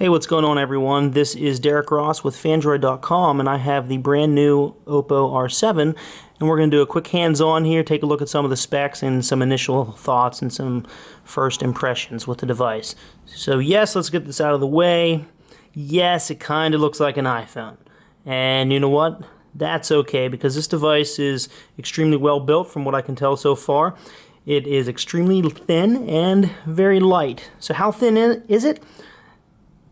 Hey, what's going on, everyone? This is Derek Ross with Fandroid.com, and I have the brand new Oppo R7, and we're going to do a quick hands-on here, take a look at some of the specs and some initial thoughts and some first impressions with the device. So yes, let's get this out of the way. Yes, it kind of looks like an iPhone. And you know what? That's okay, because this device is extremely well built from what I can tell so far. It is extremely thin and very light. So how thin is it?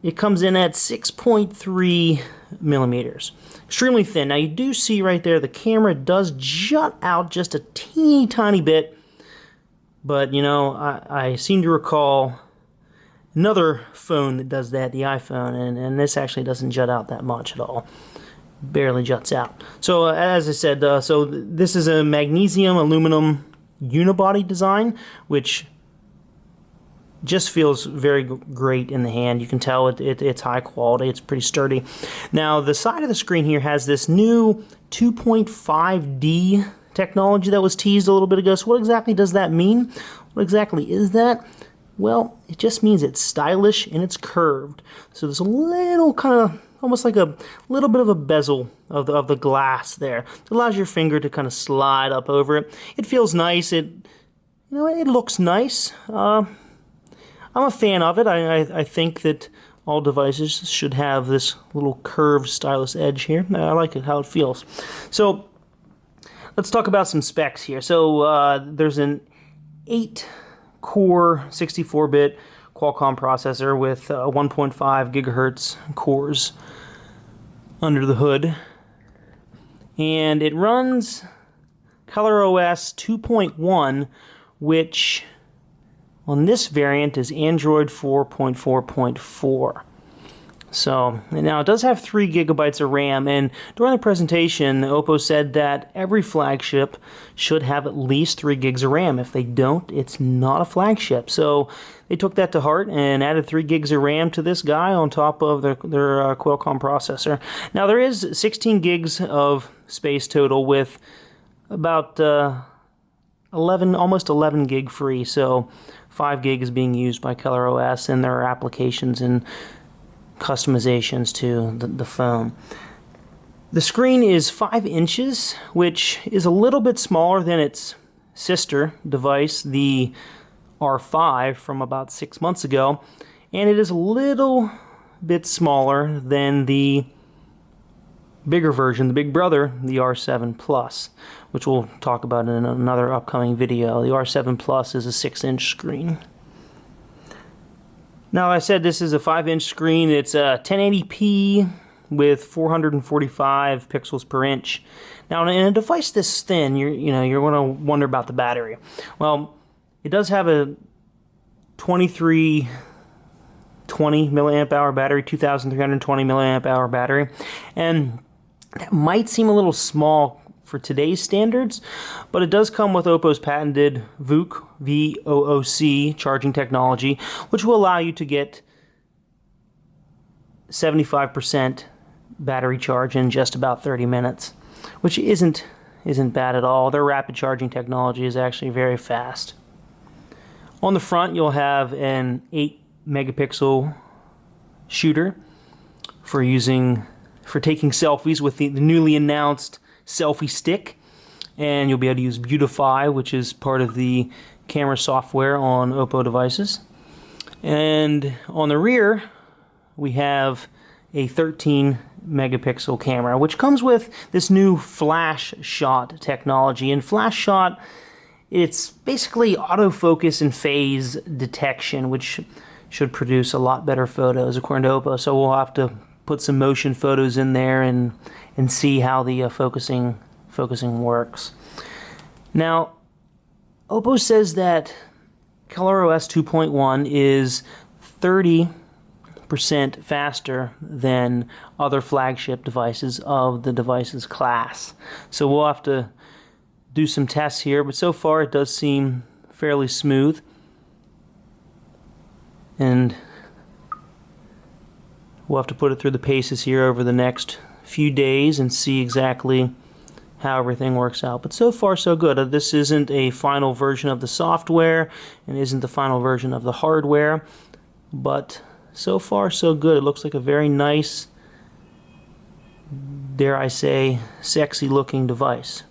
It comes in at 6.3 millimeters. Extremely thin. Now you do see right there the camera does jut out just a teeny tiny bit, but you know, I seem to recall another phone that does that, the iPhone, and this actually doesn't jut out that much at all. Barely juts out. So as I said, so this is a magnesium aluminum unibody design, which just feels very great in the hand. You can tell it's high quality. It's pretty sturdy. Now the side of the screen here has this new 2.5D technology that was teased a little bit ago. So what exactly does that mean? What exactly is that? Well, it just means it's stylish and it's curved. So there's a little kind of almost like a little bit of a bezel of the glass there. It allows your finger to kind of slide up over it. It feels nice. It looks nice. I'm a fan of it. I think that all devices should have this little curved stylus edge here. I like it, how it feels. So let's talk about some specs here. So there's an 8-core 64-bit Qualcomm processor with 1.5 gigahertz cores under the hood. And it runs ColorOS 2.1, which on this variant is Android 4.4.4. So, and now it does have 3 gigabytes of RAM, and during the presentation, Oppo said that every flagship should have at least 3 gigs of RAM. If they don't, it's not a flagship. So they took that to heart and added 3 gigs of RAM to this guy on top of their Qualcomm processor. Now there is 16 gigs of space total, with about 11, almost 11 gig free. So 5 gig is being used by ColorOS, and there are applications and customizations to the phone. The screen is 5 inches, which is a little bit smaller than its sister device, the R5 from about 6 months ago, and it is a little bit smaller than the bigger version, the big brother, the R7 Plus, which we'll talk about in another upcoming video. The R7 Plus is a 6-inch screen. Now, I said this is a 5-inch screen. It's a 1080p with 445 pixels per inch. Now, in a device this thin, you're going to wonder about the battery. Well, it does have a 2320 milliamp hour battery, 2320 milliamp hour battery, and that might seem a little small for today's standards, but it does come with Oppo's patented VOOC, VOOC charging technology, which will allow you to get 75% battery charge in just about 30 minutes, which isn't bad at all. Their rapid charging technology is actually very fast. On the front, you'll have an 8-megapixel shooter for taking selfies with the newly announced selfie stick, and you'll be able to use Beautify, which is part of the camera software on Oppo devices. And on the rear, we have a 13-megapixel camera, which comes with this new flash shot technology. And flash shot, it's basically autofocus and phase detection, which should produce a lot better photos according to Oppo. So we'll have to put some motion photos in there and see how the focusing works. Now, Oppo says that ColorOS 2.1 is 30% faster than other flagship devices of the device's class. So we'll have to do some tests here, but so far it does seem fairly smooth. And we'll have to put it through the paces here over the next few days and see exactly how everything works out. But so far so good. This isn't a final version of the software and isn't the final version of the hardware, but so far so good. It looks like a very nice, dare I say, sexy looking device.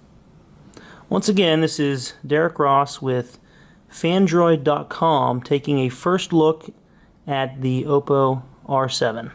Once again, this is Derek Ross with Fandroid.com taking a first look at the Oppo R7.